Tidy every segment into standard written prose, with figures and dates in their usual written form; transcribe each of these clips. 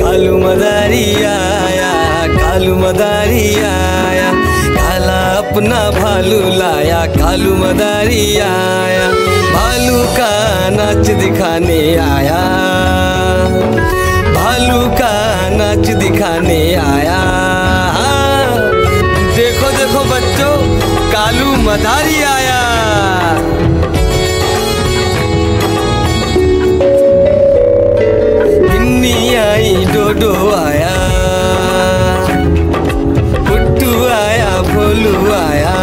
कालू मदारी आया, कालू मदारी आया, काला अपना भालू लाया, कालू मदारी आया, भालू का नाच दिखाने आया, भालू का नाच दिखाने आया। देखो देखो बच्चों, कालू मदारी आया। गिन्नी आई, डोडो आया, पुट्टू आया, भोलू आया,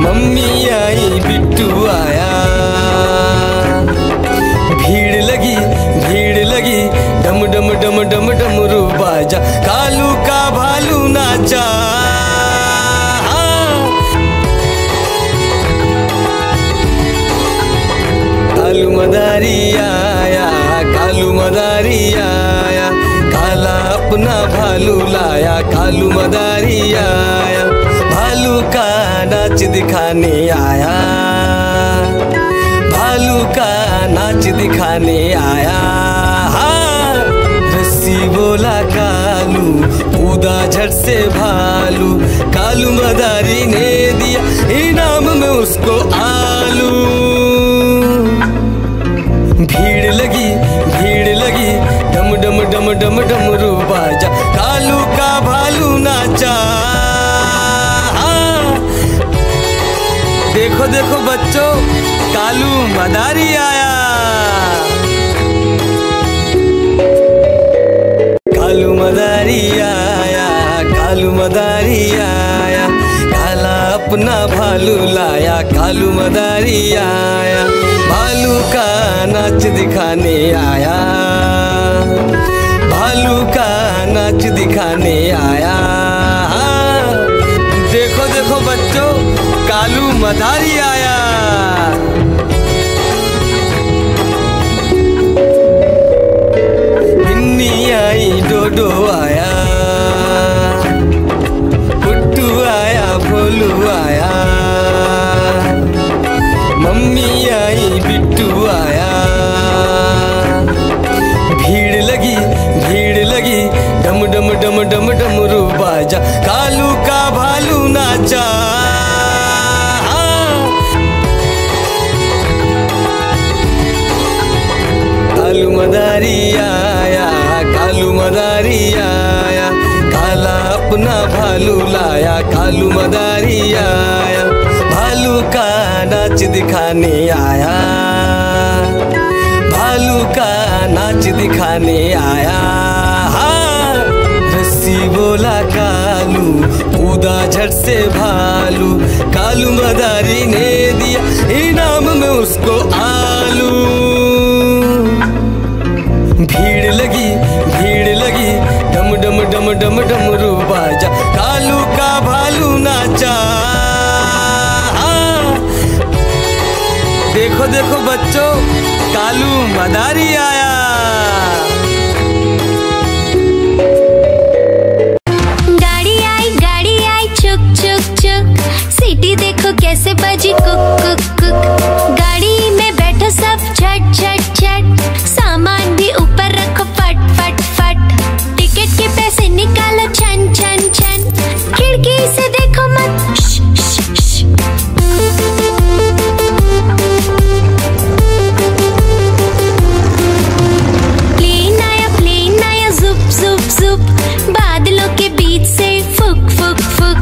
मम्मी आई, बिट्टू आया। भीड़ लगी, भीड़ लगी, डम डम डम डम डमरू बाजा, कालू का भालू नाचा। कालू मदारी आया, कालू मदारी आया, काला अपना भालू लाया, कालू मदारी आया, भालू का नाच दिखाने आया, भालू का नाच दिखाने आया। रस्सी बोला कालू, कूदा झट से भालू, कालू मदारी ने दिया इनाम में उसको आलू। भीड़ लगी, भीड़ लगी, डम डम डम डम डमरू बाजा, कालू का भालू नाचा। देखो देखो बच्चों, कालू मदारी आया। कालू मदारी आया, कालू मदारी आया, काला अपना भालू लाया, कालू मदारी आया, भालू का नाच दिखाने आया, भालू का नाच दिखाने आया। देखो देखो बच्चों, कालू मदारी आया। गिन्नी आई, डोडो आया, पुट्टू आया, भोलू आया, मम्मी आई, बिट्टू आया। भीड़ लगी, भीड़ लगी, डम डम डम डम डमरू बाजा, कालू का भालू नाचा। कालू मदारी आया, कालू मदारी आया, काला अपना भालू लाया, कालू मदारी आया, भालू का नाच दिखाने आया, भालू का नाच दिखाने आया। रस्सी बोला कालू, कूदा झट से भालू, कालू मदारी ने दिया इनाम में उसको आलू। भीड़ लगी, भीड़ लगी, डम डम डम डम डमरू बाजा, कालू का भालू नाचा। देखो देखो बच्चों, कालू मदारी आया। गाड़ी आई चुक चुक चुक, सीटी देखो कैसे बजी कुक कुक कुक। गाड़ी में बैठो सब झट झट झट, सामान भी ऊपर रखो फट फट फट। टिकट के पैसे निकालो छन छन छन, खिड़की से देखो मत श श श। प्लेन आया जुप जुप जुप, बादलों के बीच से फुक फुक फुक।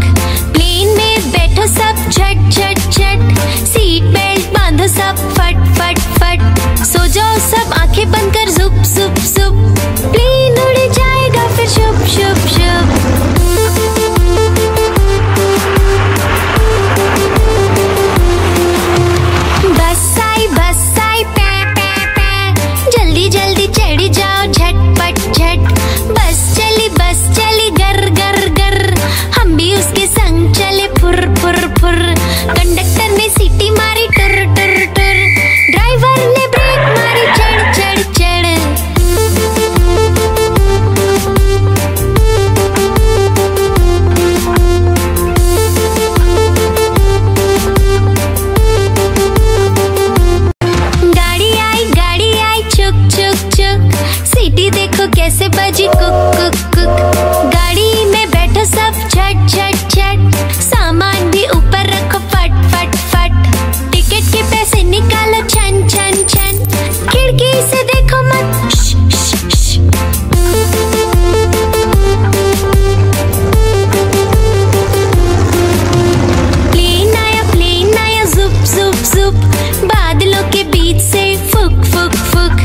प्लेन में बैठो सब झट झट झट, सीट बेल्ट बांधो सब फट फट फट। सो जाओ सब आंखें बंद कर जुप जुप जुप, प्लेन उड़ जाएगा फिर शुप शुप शुप। बस आई पै पै पै, जल्दी जल्दी चढ़ जाओ झटपट झट। बस चली गर गर गर, हम भी उसके संग चले फुर फुर फुर। कंडक्टर ने सीटी मारी टुर टुर टुर, ड्राइवर ने ब्रेक मारी चढ़ चढ़ चढ़। कैसे बजी कुक कुक कुक। गाड़ी में बैठो सब झट झट झट, सामान भी ऊपर रखो फट फट फट। टिकट के पैसे निकालो छन छन छन, खिड़की से देखो मत श, श, श। प्लेन आया जुप जुप जुप, बादलों के बीच से फुक फुक फुक।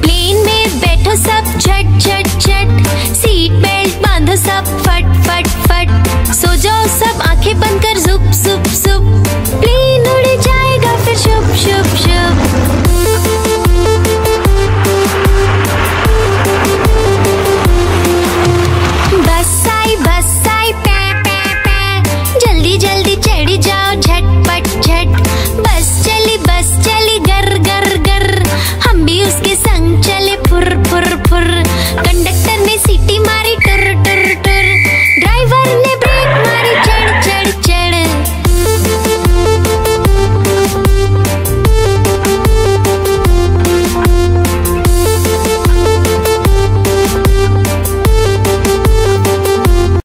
प्लेन में बैठो सब झट झट झट, सीट बेल्ट बांधो सब फट फट फट। सो जाओ सब आंखें बंद कर जुप जुप जुप, प्लेन उड़ जाएगा फिर शुप शुप शुप। बस आई पै पै पै, जल्दी जल्दी चढ़ी जाओ झटपट झट। बस चली गर गर गर, हम भी उसके संग चले फुर फुर फुर। कंडक्टर ने सीटी मारी टुर टुर टुर, ड्राइवर ने ब्रेक मारी चढ़ चढ़ चढ़।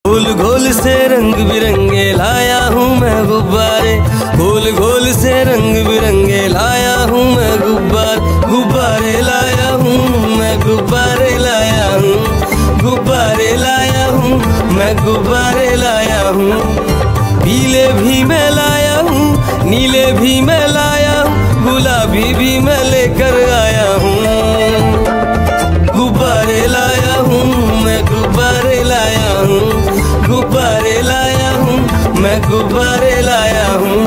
गोल गोल से रंग बिरंगे लाया हूँ मैं गुब्बारे, गोल गोल से रंग बिरंगे लाया हूँ मैं गुब्बारे लाया हूँ मैं गुब्बारे लाया हूँ, गुब्बारे लाया हूँ मैं गुब्बारे लाया हूँ। पीले भी मैं लाया हूँ, नीले भी मैं लाया हूँ, गुलाबी भी मैं लेकर आया हूँ। गुब्बारे लाया हूँ मैं गुब्बारे लाया हूँ, गुब्बारे लाया हूँ मैं गुब्बारे लाया हूँ।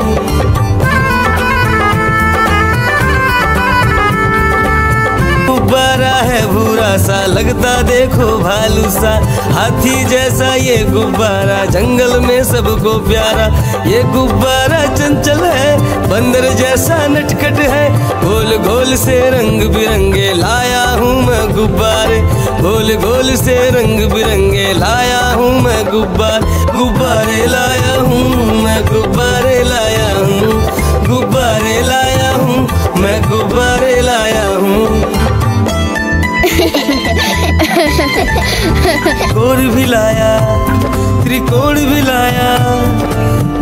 गुब्बारा है भूरा सा लगता देखो भालू सा, हाथी जैसा ये गुब्बारा जंगल में सबको प्यारा। ये गुब्बारा चंचल है, बंदर जैसा नटखट है, गोल गोल से रंग बिरंगे लाया हूँ मैं गुब्बारे, गोल गोल से रंग बिरंगे लाया हूँ मैं गुब्बारे लाया हूँ मैं गुब्बारे लाया हूँ, गुब्बारे लाया हूँ मैं गुब्बारे लाया हूँ। गोल भी लाया, त्रिकोण भी लाया,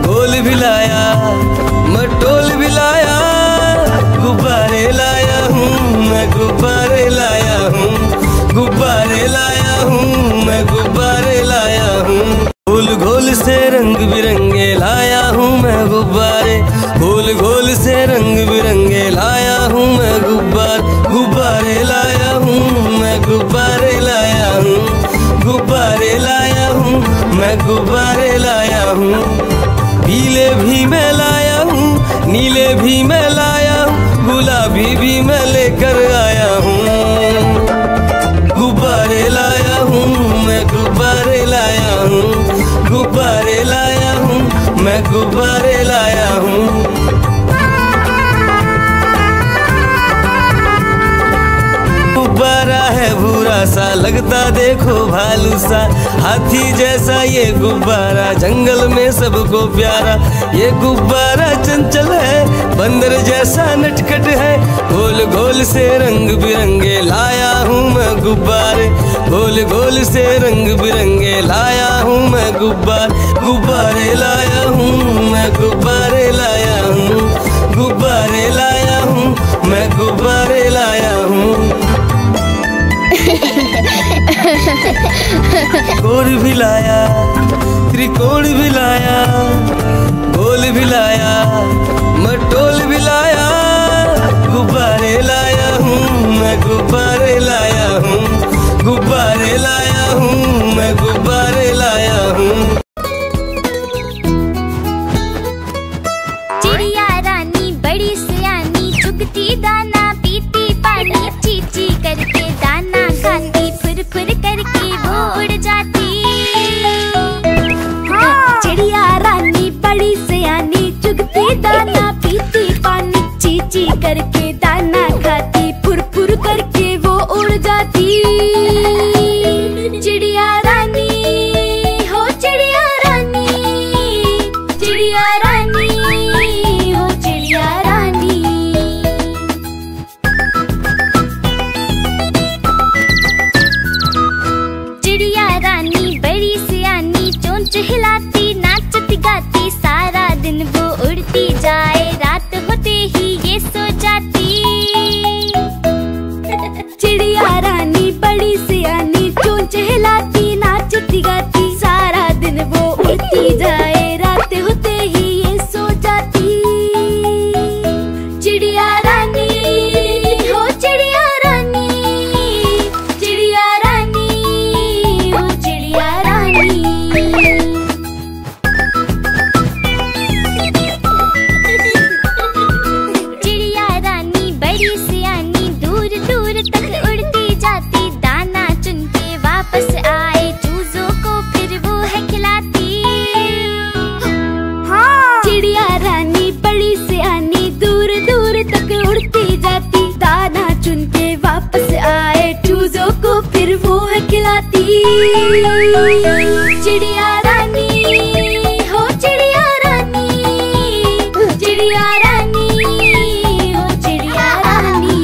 गोल भी लाया, मटोल भी लाया, गुब्बारे लाया हूँ मैं गुब्बारे लाया हूँ, गुब्बारे लाया हूँ मैं गुब्बारे लाया हूँ। गोल गोल से रंग बिरंगे लाया हूँ मैं गुब्बारे, गोल गोल से रंग बिरंगे लाया हूँ मैं गुब्बारे लाया हूँ मैं गुब्बारे लाया हूँ, गुब्बारे लाया हूँ मैं गुब्बारे लाया हूँ। पीले भी मैं लाया हूँ, नीले भी मैं लाया हूँ, गुलाबी भी मैं लेकर आया हूँ। गुब्बारे लाया हूँ मैं गुब्बारे लाया हूँ, गुब्बारे लाया हूँ मैं गुब्बारे लाया हूँ। गुब्बारा है भूरा सा लगता देखो भालू सा, हाथी जैसा ये गुब्बारा जंगल में सबको प्यारा। ये गुब्बारा चंचल है, बंदर जैसा नटखट है, गोल गोल से रंग बिरंगे लाया हूँ मैं गुब्बारे, गोल गोल से रंग बिरंगे लाया हूँ मैं गुब्बारे लाया हूँ मैं गुब्बारे लाया हूँ, गुब्बारे लाया हूँ मैं गुब्बारे लाया हूँ। गोल भी लाया, त्रिकोण भी लाया, गोल भी लाया, मटोल भी लाया, गुब्बारे लाया हूँ मैं गुब्बारे लाया हूँ, गुब्बारे लाया हूँ मैं गुब्बारे लाया हूँ। चिड़िया रानी बड़ी सियानी, चुगती दाना पीती पानी, ची ची करके दाना खाती, फुर फुर करके वो उड़ जाती। हाँ। चिड़िया रानी बड़ी सियानी, चुगती दाना पीती फिर वो है खिलाती चिड़िया रानी, हो चिड़िया रानी, चिड़िया रानी, हो चिड़िया रानी।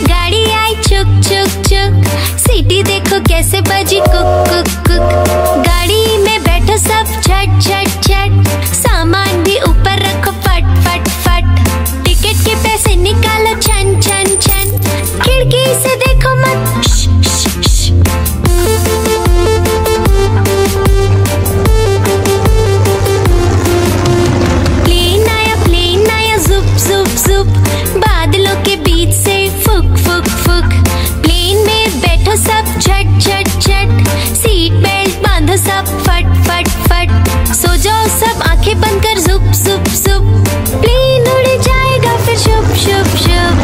गाड़ी आई चुक चुक चुक, सीटी देखो कैसे बजी कुक कुक कुक। गाड़ी में बैठो सब झट झट झट, सामान भी ऊपर रखो फट फट फट। टिकट के पैसे निकालो छन छन छन, खिड़की से देखो मत श, श, श। प्लेन आया जुप जुप जुप, बादलों के बीच से फुक फुक फुक। प्लेन में बैठो सब झट झट झट, सीट बेल्ट बांधो सब फट फट फट। सो जाओ सब आंखें बंद कर जुप जुप जुप, प्लेन उड़ जाएगा फिर शुप शुप शुप।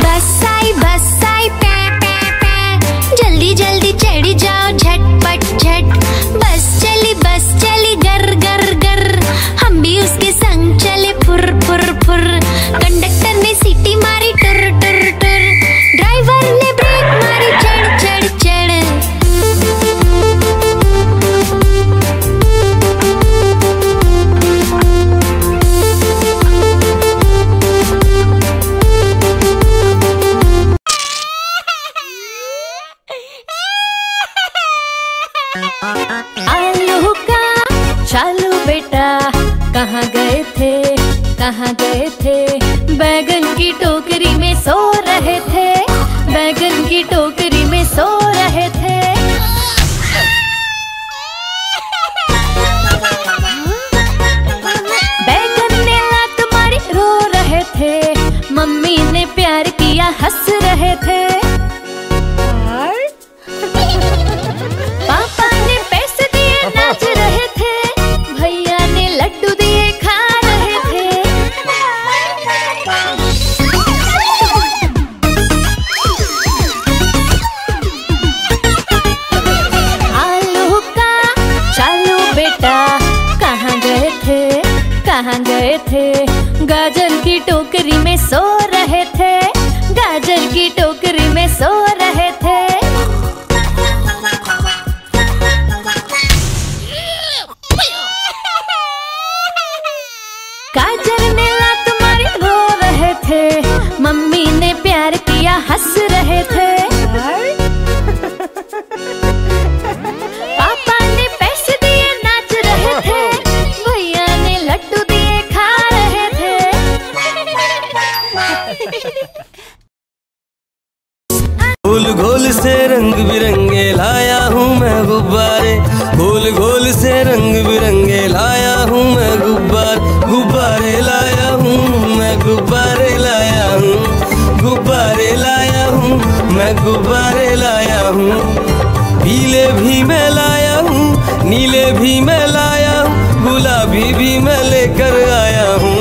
बस आई पे पे पे, जल्दी जल्दी चढ़ी जाओ झटपट झट। बस चली गर गर गर, हम भी उसके संग चले फुर फुर फुर। कंडक्टर ने सीटी मारी टुर टुर टुर, ड्राइवर ने ब्रेक मारी चढ़ चढ़ चढ़। आलू का चालू बेटा, कहाँ गए थे, बैगन की टोकरी में सो रहे थे, बैगन की टोकरी में सो रहे थे। बैगन ने लात मारी रो रहे थे, मम्मी ने प्यार किया हंस रहे थे। पापा ने पैसे दिए नाच रहे थे, भैया ने लड्डू दिए खा रहे थे। आलू का चालू बेटा, कहाँ गए थे, गाजर की टोकरी में सो रहे थे, गाजर की टोकरी में सो रहे थे। गाजर ने लात मारी रो रहे थे, मम्मी ने प्यार किया हंस रहे थे। पापा ने पैसे दिए नाच रहे थे, भैया ने लड्डू दिए खा रहे थे। गोल गोल से रंग बिरंगे लाया हूँ मैं गुब्बारे, गोल गोल से रंग बिरंगे लाया हूँ मैं गुब्बारे लाया हूँ मैं, गुब्बारे लाया हूँ, गुब्बारे लाया हूँ मैं, गुब्बारे लाया हूँ। पीले भी मैं लाया हूँ, नीले भी मैं लाया हूँ, गुलाबी भी मैं लेकर आया हूँ।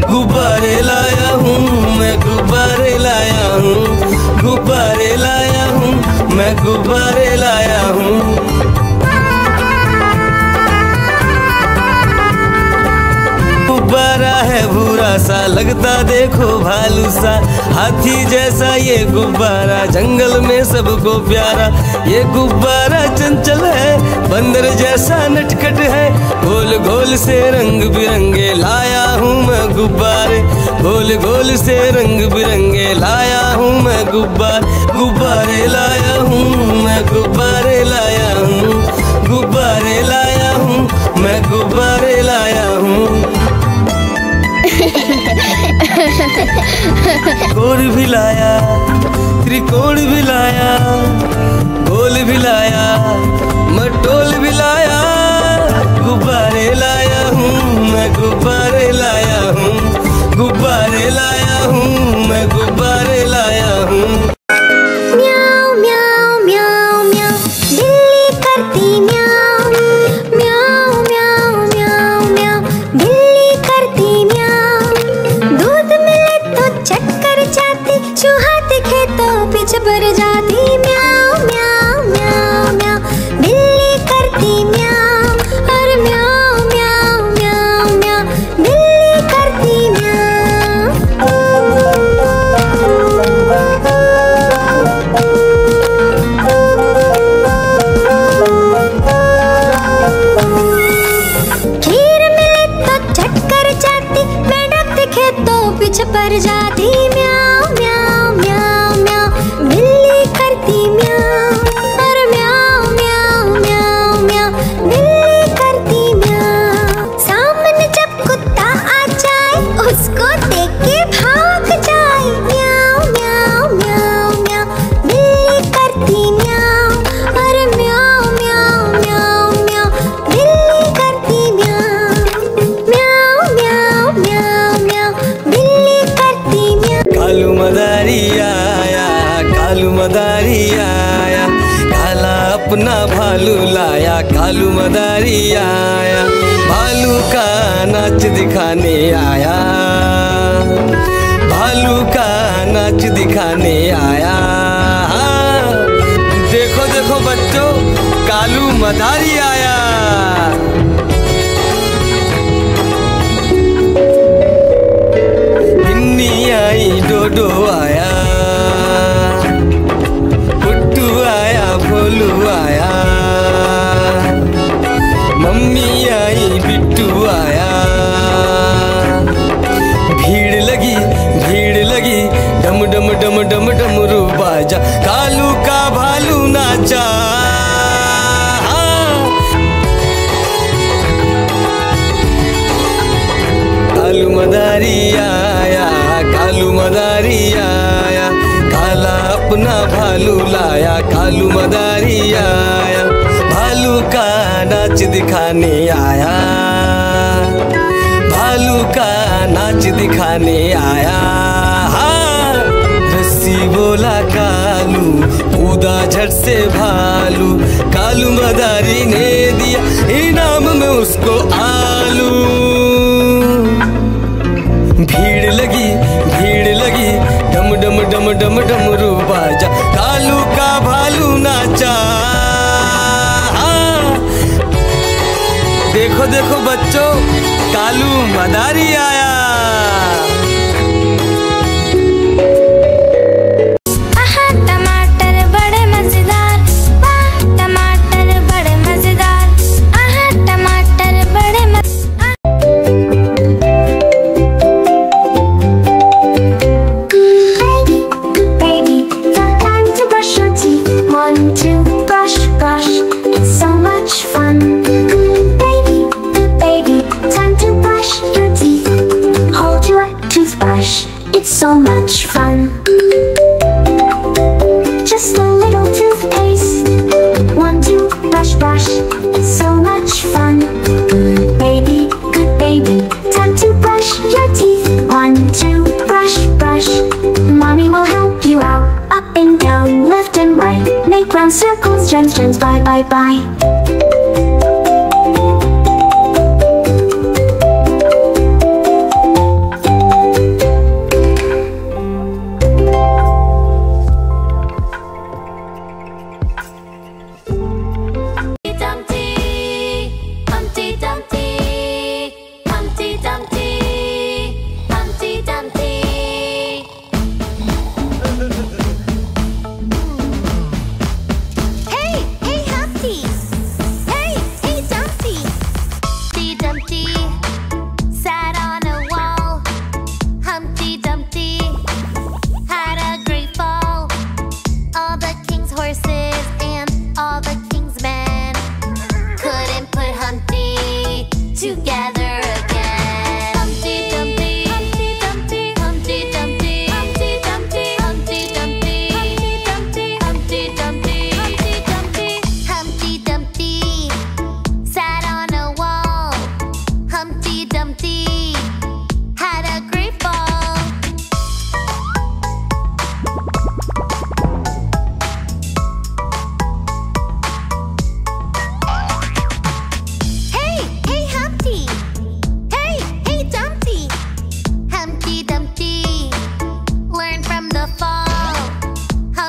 गुब्बारे लाया हूँ मैं, गुब्बारे लाया हूँ, गुब्बारे लाया हूँ मैं, गुब्बारे लाया हूँ। गुब्बारा है भूरा सा, लगता देखो भालू सा, हाथी जैसा ये गुब्बारा, जंगल में सबको प्यारा। ये गुब्बारा चंचल है, बंदर जैसा नटखट है, गोल गोल से रंग बिरंगे लाया हूँ मैं गुब्बारे, गोल गोल से रंग बिरंगे लाया हूँ मैं गुब्बारे लाया हूँ मैं, गुब्बारे लाया हूँ, गुब्बारे लाया हूँ मैं, गुब्बारे लाया हूँ। गोल भी लाया, त्रिकोण भी लाया, गोल भी लाया, मटोल भी लाया, गुब्बारे लाया हूँ मैं, गुब्बारे लाया हूँ, गुब्बारे लाया हूँ मैं, गुब्बारे लाया हूँ। म्याऊ म्याऊ म्याऊ म्याऊ, बिल्ली करती म्याऊ, म्याऊ म्याऊ म्याऊ म्याऊ, बिल्ली करती म्याऊ। दूध मिले तो चक्कर जाता चूहाते खेतों पीछे पड़ जाती म्याऊं म्याऊं म्याऊं म्याऊं। बिल्ली करती म्याऊं और म्याऊं म्याऊं म्याऊं म्याऊं। बिल्ली करती खीर मिले तो झट कर जाती, मेंढक दिखे तो पीछे पड़ जाती म्याऊं म्याऊं म्याऊं म्याऊं। बिल्ली करती म्याऊं और म्याऊं म्याऊं म्याऊं म्याऊं। बिल्ली करती म्याऊं। सामने जब कुत्ता आ जाए उसको देख के भाग जाए म्याऊं म्याऊं म्याऊं म्याऊं। बिल्ली करती म्याऊं और म्याऊं म्याऊं म्याऊं म्याऊं। बिल्ली करती म्याऊं म्याऊं म्याऊं म्याऊं म्याऊं। बिल्ली करती म्याऊं। कालू मदारी आया, कालू मदारी आया, काला अपना भालू लाया। कालू मदारी आया, भालू का नाच दिखाने आया, भालू का नाच दिखाने आया। देखो देखो बच्चों, कालू मदारी आया। बिन्नी आई, डोडो आया, गुड्डू आया, भोलू आया, मम्मी आई, बिट्टू आया। भीड़ लगी, डम डम डम डम डमरू बाजा, कालू का भालू नाचा। कालू मदारी आया, कालू मदारी आया, काला अपना भालू लाया। कालू मदारी आया, भालू का नाच दिखाने आया, भालू का नाच दिखाने आया। रस्सी बोला कालू, कूदा झट से भालू, कालू मदारी ने दिया इनाम में उसको आलू। भीड़ लगी, डम डम डम डम डमरू बाजा, कालू का भालू नाचा। देखो देखो बच्चों, कालू मदारी आया। टमाटर बड़े मजेदार, वाह टमाटर बड़े मजेदार, आहा टमाटर बड़े Baby, time to brush your teeth. 1, 2, brush, brush. It's so much fun. Baby, time to brush your teeth. Hold your toothbrush. It's so much fun. Just a little toothpaste. 1, 2, brush, brush. It's so much fun. Baby, good baby, time to brush your teeth. 1, 2, brush, brush. Mommy will help you out. Up and down, left and right. Make round circles, gems, gems, bye, bye, bye. Hey, Humpty!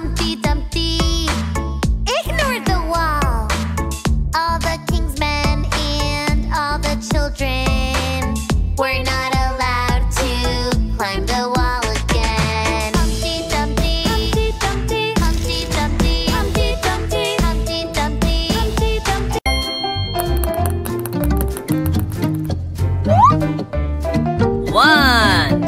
Humpty Dumpty. Ignore the wall. All the king's men and all the children were not allowed to climb the wall again. Humpty Dumpty, Humpty Dumpty, Humpty Dumpty, Humpty Dumpty, Humpty Dumpty, Humpty Dumpty. One.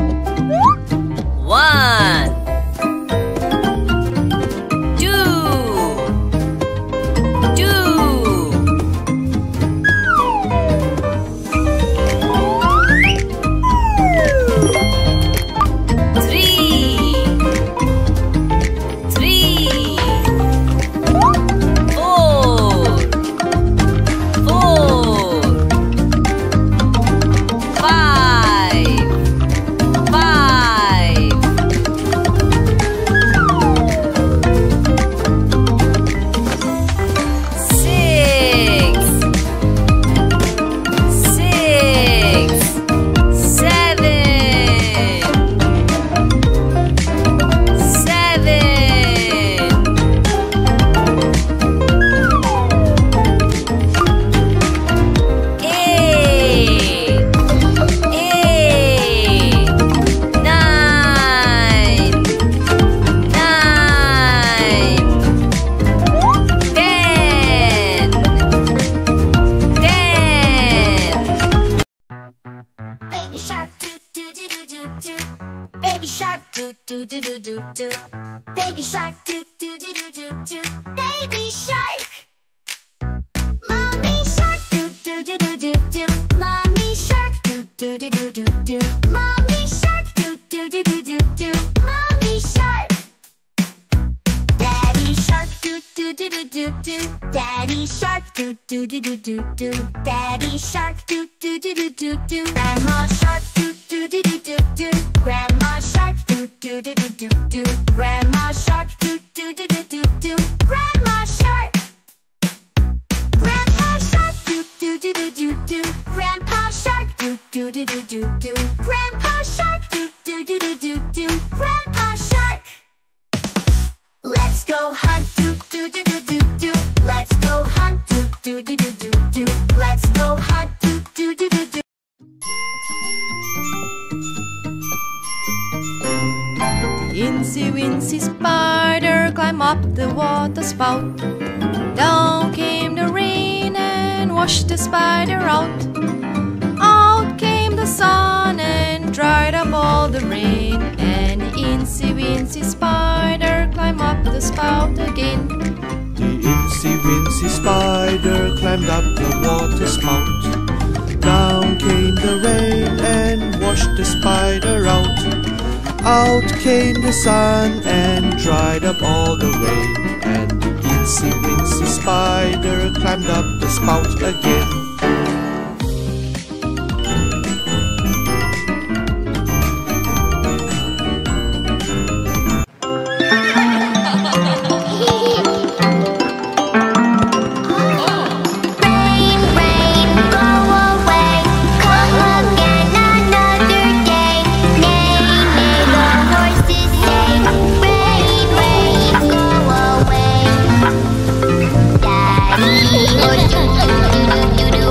Baby shark, do do do do do do. Baby shark, do do do do do do. Baby shark. Mommy shark, do do do do do do. Mommy shark, do do do do do do. Mommy shark, do do do do do do. Mommy shark. Daddy shark, do do do do do do. Daddy shark, do do do do do do. Daddy shark, do do do do do do. Grandma shark, do do do do do do. Grandma shark, do do do do do do. Grandma shark, do do do do do do. Grandma shark. Grandpa shark, do do do do do do. Grandpa shark, do do do do do do. Grandpa shark, do do do do do do. Grandpa shark. Let's go hunt, do do do do do do. Let's go hunt, do do do do do do. Let's go hunt, do do do do do. Incy Wincy Spider climbed up the water spout. Down came the rain and washed the spider out. Out came the sun and dried up all the rain. And the Incy Wincy Spider climbed up the spout again. The Incy Wincy Spider climbed up the water spout. Down came the rain and washed the spider out. Out came the sun and dried up all the rain. And the Incy Wincy Spider climbed up the spout again. Do do do do do do.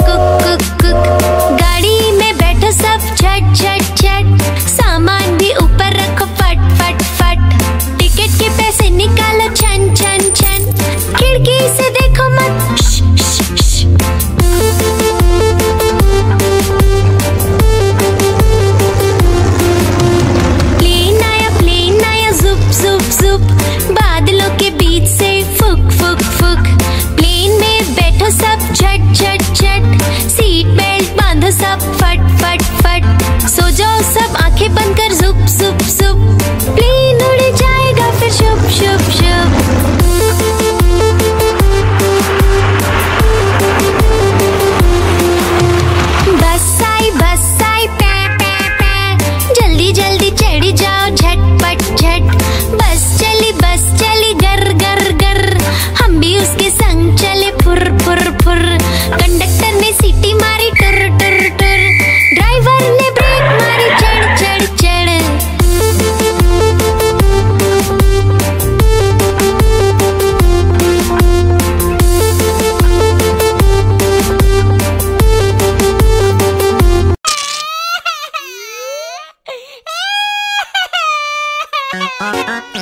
Cook cook cook. गाड़ी में बैठो सब झट झट झट, सामान भी ऊपर रखो फट फट फट। टिकट के पैसे निकालो छन छन छन, खिड़की से देखो मत श, श, श। प्लेन आया जुप जुप जुप, बादलों के बीच से फुक फुक फुक। प्लेन में बैठो सब झट झट झट, सीट बेल्ट बांधो सब फट फट फट। सो जाओ सब आंखें बंद कर जुप जुप जुप, प्लेन उड़ जाएगा फिर शुप शुप शुप। बस आई पै पै पै, जल्दी जल्दी चढ़ी जाओ झटपट झट। बस चली गर गर गर, हम भी उसके संग चले फुर फुर फुर। कंडक्टर ने सीटी मारी टुर टुर टुर, ड्राइवर ने ब्रेक मारी चढ़ चढ़ चढ़।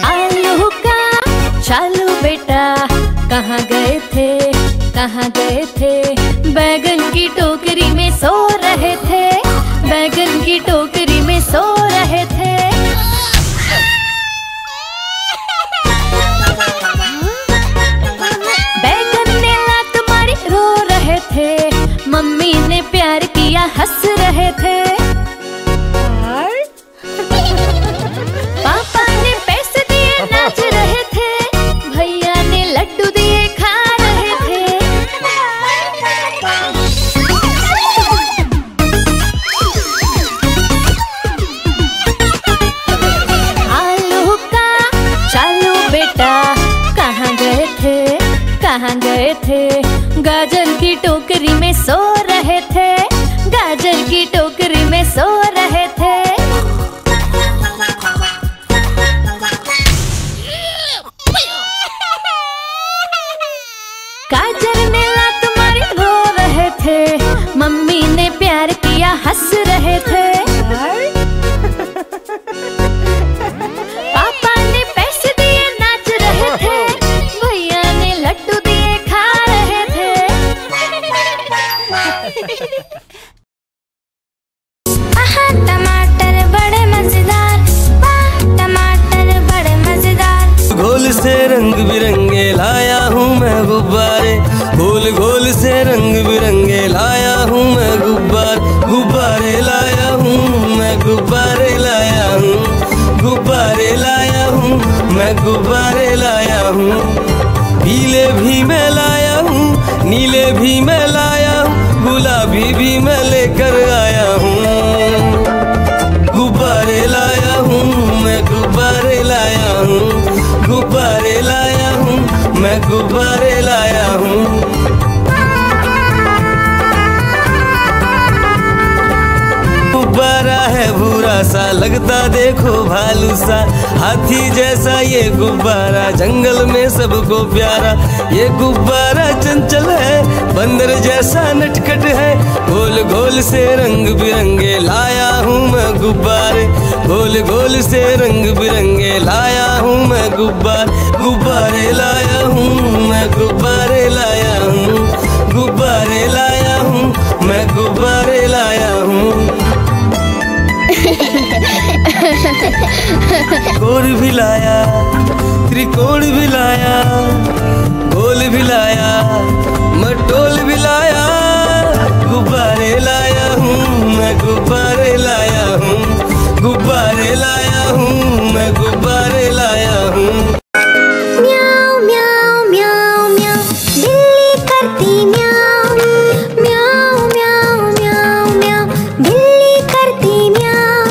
आलू का चालू बेटा, कहाँ गए थे कहाँ गए थे? बैगन की टोकरी में सो रहे थे, बैगन की टोकरी में सो रहे थे। बैगन ने लात मारी रो रहे थे, मम्मी ने प्यार किया हंस रहे थे। पापा ने पैसे दिए नाच रहे थे, भैया ने लड्डू दिए खा रहे थे। आलू का चालू बेटा, कहाँ गए थे कहाँ गए थे? गाजर की टोकरी में सो रहे थे, गाजर की टोकरी में सो रहे थे। गाजर ने लात मारी रो रहे थे, मम्मी ने प्यार किया हंस रहे थे। पापा ने पैसे दिए नाच रहे थे, भैया ने लड्डू दिए खा रहे थे। आहा टमाटर बड़े मजेदार, वाह टमाटर बड़े मजेदार। घोल से रंग बिरंगे लाया हूँ मैं गुब्बारे, घोल घोल से रंग बिरंगे लाया हूँ मैं गुब्बारे लाया हूँ मैं गुब्बारे लाया हूँ, गुब्बारे लाया हूँ मैं गुब्बारे लाया हूँ। पीले भी मैं लाया हूँ, नीले भी मैं लाया हूँ, गुलाबी भी मैं लेकर आया हूँ। गुब्बारे लाया हूँ मैं गुब्बारे लाया हूँ, गुब्बारे लाया हूँ मैं गुब्बारे लाया हूँ। गुब्बारा है भूरा सा लगता देखो भालू सा, हाथी जैसा ये गुब्बारा जंगल में सबको प्यारा। ये गुब्बारा चंचल है बंदर जैसा नटखट है, गोल गोल से रंग बिरंगे लाया हूँ मैं गुब्बारे, गोल गोल से रंग बिरंगे लाया हूँ मैं गुब्बारे लाया हूँ मैं गुब्बारे लाया हूँ, गुब्बारे लाया हूँ मैं गुब्बारे लाया हूँ। गोल भी लाया, त्रिकोण भी लाया, गोल भी लाया, मटोल भी लाया, गुब्बारे लाया हूँ मैं गुब्बारे लाया हूँ, गुब्बारे लाया हूँ मैं गुब्बारे लाया हूँ। म्याऊ म्याऊ म्याऊ म्याऊ, बिल्ली करती म्याऊ म्याऊ म्याऊ म्याऊ म्याऊ, बिल्ली करती म्याऊ।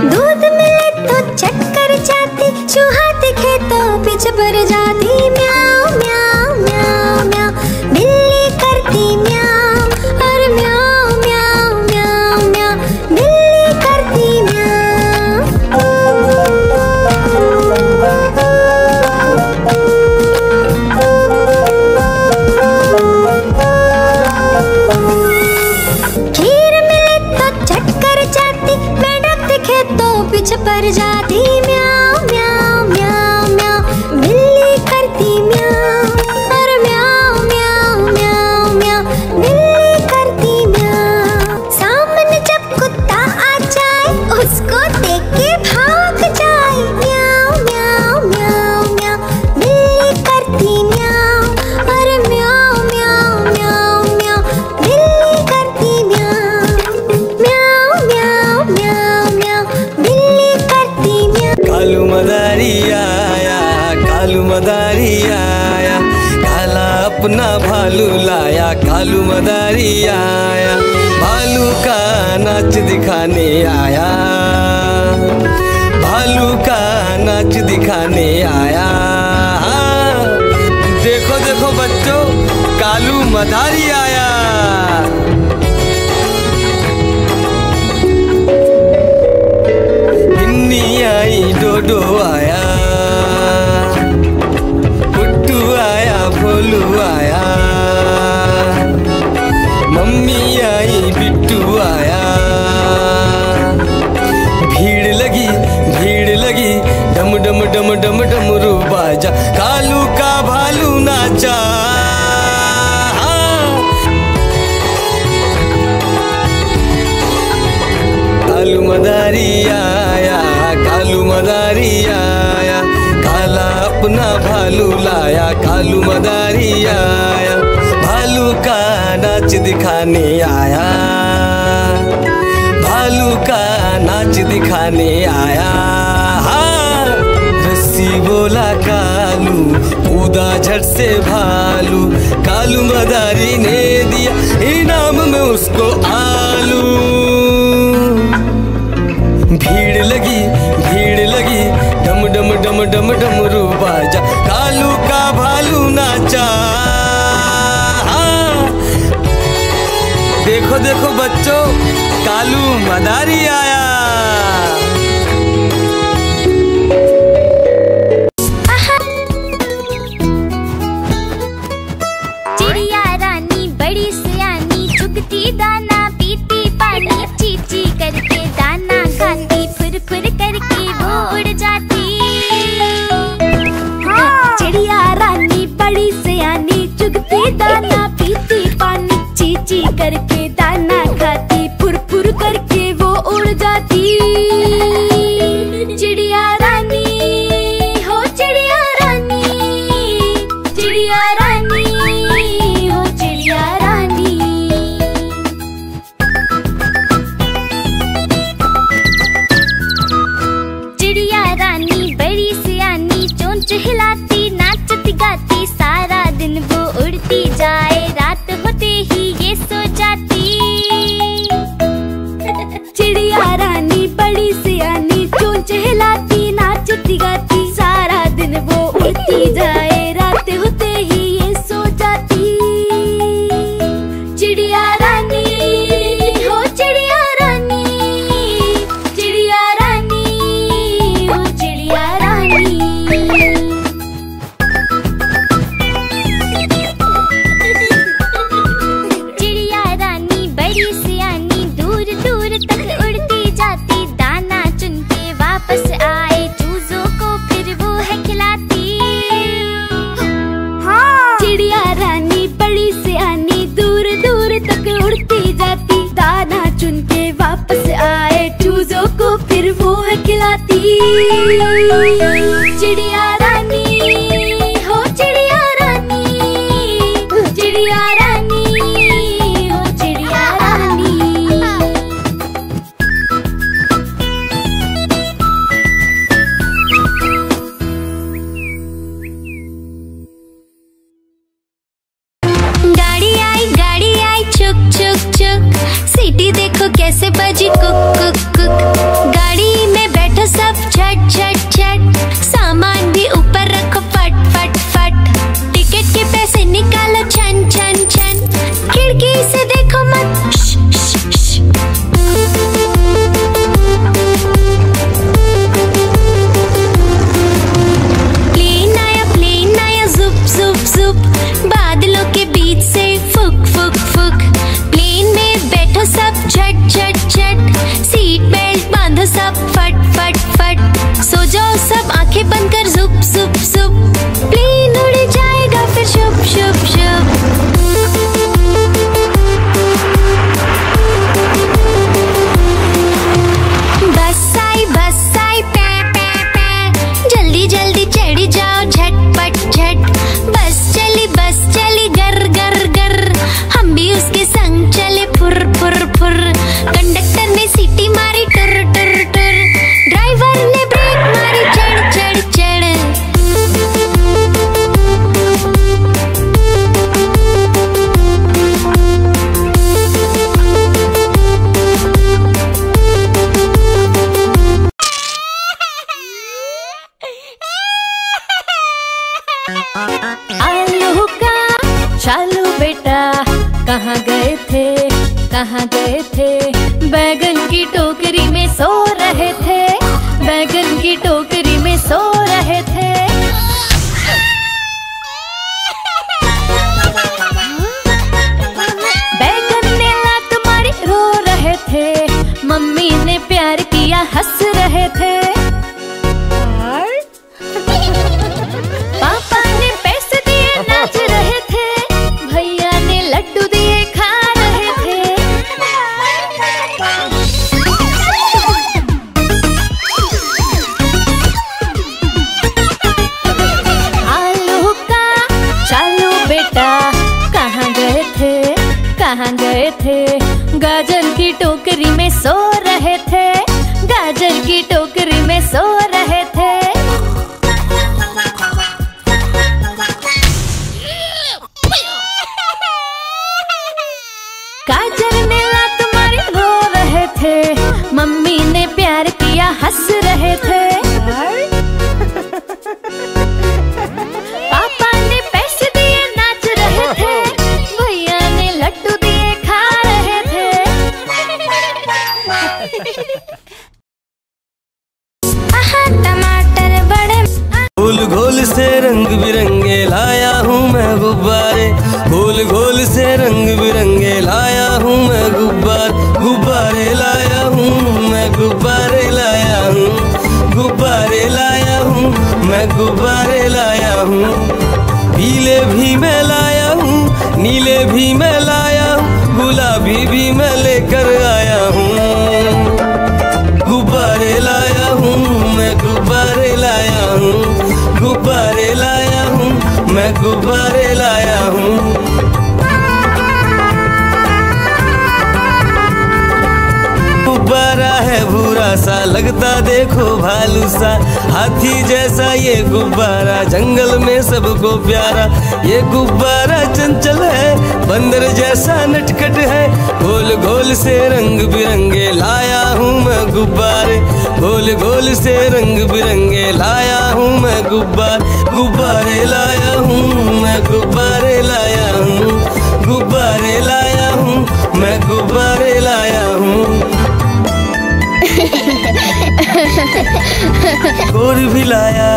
दूध मिले तो चक्कर जाती, चूहा दिखे तो पीछे पड़ जाती। म्याऊ म्याऊ म्याऊ म्याऊ, बिल्ली करती म्याऊ। मदारी आया, भालू का नाच दिखाने आया, भालू का नाच दिखाने आया। देखो देखो बच्चों, कालू मदारी आया। गिन्नी आई, डोडो आया, गुड्डू आया, भोलू आया, मम्मी आई, बिट्टू आया। भीड़ लगी, डम डम डम डम डमरू बाजा, कालू का भालू नाचा। कालू मदारी आया, कालू मदारी आया, काला अपना भालू लाया, कालू मदारी आया, भालू का नाच दिखाने आया, भालू का नाच दिखाने आया। रस्सी बोला कालू, कूदा झट से भालू, कालू मदारी ने दिया इनाम में उसको आलू। भीड़ लगी, डम डम डम डम डमरू बाजा, कालू का भालू नाचा। देखो देखो बच्चों, कालू मदारी आया। चिड़िया रानी बड़ी सयानी, चुगती दाना पीती पानी, चीची करके दाना खाती, फुर फुर करके वो उड़ जाती। चिड़िया रानी बड़ी सयानी, चुगती दाना पीती पानी, चीची करके दाना खाती, फुर फुर करके वो उड़ जाती। चिड़िया रानी हो चिड़िया रानी, चिड़िया रानी हो चिड़िया रानी। चिड़िया रानी बड़ी सियानी, चोंच हिलाती, नाचती गाती, सारा दिन वो उड़ती जाए, रात होते ही ये सो जाती। चिड़िया रानी बड़ी सियानी, चोंच हिलाती, नाचती गाती, सारा दिन वो उड़ती जाए, रात होते ही ये सो जाती। चिड़िया रानी हो चिड़िया रानी, चिड़िया रानी हो चिड़िया रानी। चिड़िया रानी बड़ी सियानी, दूर दूर तक उड़ती जाती, दाना चुन के वापस आए, चूजों को फिर वो है खिलाती। चिड़िया रानी बड़ी सियानी, दूर दूर तक उड़ती जाती, दाना चुन के वापस आए, चूजों को फिर वो है खिलाती। चिड़िया रानी हो चिड़िया रानी, चिड़िया रानी हो चिड़िया रानी। कहाँ गए थे? बैगन की टोकरी में सो रहे थे, बैगन की टोकरी में सो रहे थे। बैगन ने लात मारी रो रहे थे, मम्मी ने प्यार किया हंस रहे थे। पापा ने पैसे दिए नाच रहे थे, भैया ने लड्डू दिए खा रहे थे। आलू का चालू बेटा कहाँ गए थे? कहाँ गए थे? गाजर की टोकरी में सो रहे थे, गाजर की टोकरी में सो रहे थे। गाजर ने लात मारी रो रहे थे, मम्मी ने प्यार किया हंस रहे थे। पापा ने पैसे दिए नाच रहे थे, भैया ने लड्डू दिए खा रहे थे। टमाटर बड़े गोल गोल से रंग बिरंगे लाया हूँ मैं गुब्बारे, गोल गोल से रंग बिरंगे लाया हूँ मैं गुब्बारे लाया हूँ मैं, गुब्बारे लाया हूँ, गुब्बारे लाया हूँ मैं, गुब्बारे लाया हूँ। पीले भी मैं लाया हूँ, नीले भी मैं लाया हूँ, गुलाबी भी मैं लेकर आया हूँ। गुब्बारे लाया हूँ मैं, गुब्बारे लाया हूँ, गुब्बारे लाया हूँ मैं, गुब्बारे लाया हूँ। गुब्बारा है भूरा सा लगता देखो भालू सा, हाथी जैसा ये गुब्बारा जंगल में सबको प्यारा। ये गुब्बारा चंचल है बंदर जैसा नटखट है, गोल गोल से रंग बिरंगे लाया हूँ मैं गुब्बारे, गोल गोल से रंग बिरंगे लाया हूँ मैं गुब्बारे लाया हूँ मैं, गुब्बारे लाया हूँ, गुब्बारे लाया हूँ मैं, गुब्बारे लाया हूँ। गोल भी लाया,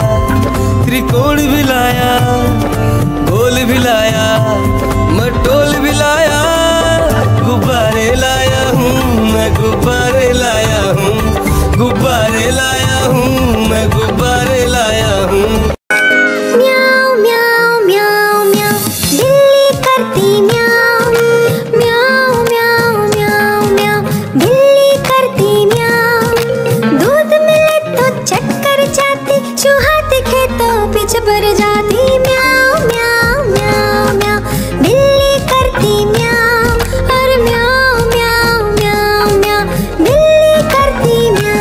त्रिकोण भी लाया, गोल भी लाया, मटोल भी लाया, गुब्बारे लाया हूँ मैं, गुब्बारे लाया हूँ, गुब्बारे लाया हूँ मैं, गुब्बारे लाया हूँ। म्याऊ म्याऊ म्याऊ म्याऊ बिल्ली करती म्याऊ, म्याऊ म्याऊ म्याऊ म्याऊ बिल्ली करती म्याऊ। दूध मिले तो चक्कर जाती, चूहा दिखे तो पीछे पड़ जाती। म्याऊ म्याऊ म्याऊ म्याऊ बिल्ली करती म्याऊ, और म्याऊ म्याऊ म्याऊ म्याऊ बिल्ली करती म्याऊ।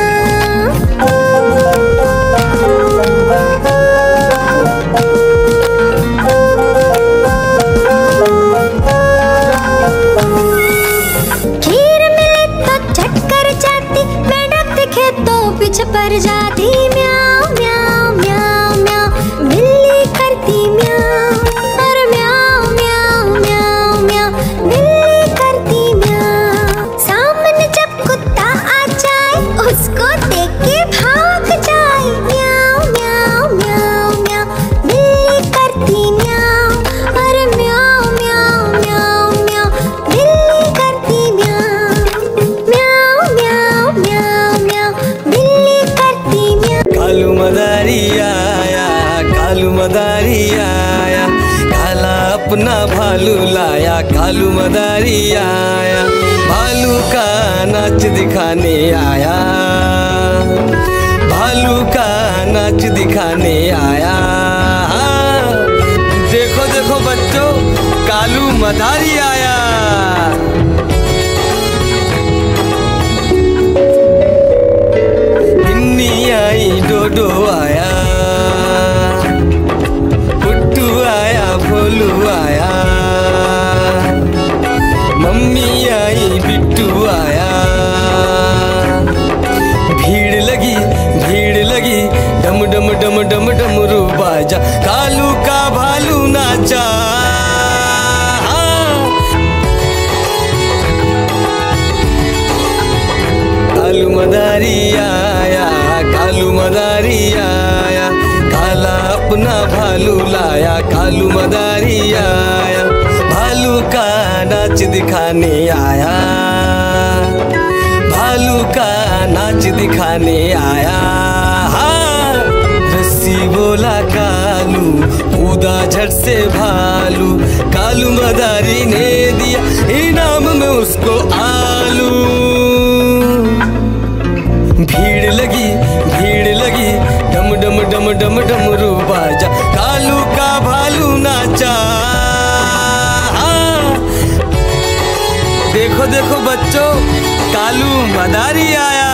खीर मिले तो चक्कर जाती, मेंढक दिखे तो पीछे पड़ जाती। म्याऊ म्याऊ म्याऊ म्याऊ बिल्ली करती म्याऊ, और म्याऊ म्याऊ म्याऊ म्याऊ बिल्ली करती म्याऊ। सामने जब कुत्ता आ जाए उसको देख के भाग जाए। म्याऊ म्याऊ म्याऊ म्याऊ बिल्ली करती म्याऊ, और म्याऊ म्याऊ म्याऊ म्याऊ बिल्ली करती म्याऊ। म्याऊ म्याऊ म्याऊ म्याऊ बिल्ली करती म्याऊ। कालू मदारी आया, कालू मदारी आया, काला अपना भालू लाया, कालू मदारी आया, भालू का नाच दिखाने आया, भालू का नाच दिखाने आया। देखो देखो बच्चों, कालू मदारी आया। गिन्नी आई, डोडो आया, पुट्टू आया, भोलू आया, मम्मी आई, बिट्टू आया। भीड़ लगी, भीड़ लगी, डम डम डम डम डमरू बाजा, कालू का भालू नाचा। दिखाने आया, भालू का नाच दिखाने आया। हाँ, रस्सी बोला कालू, कूदा झट से भालू, कालू मदारी ने दिया इनाम में उसको आलू। भीड़ लगी डम डम डम डम डमरू बाजा, कालू का भालू नाचा। हाँ, देखो देखो बच्चों, कालू मदारी आया।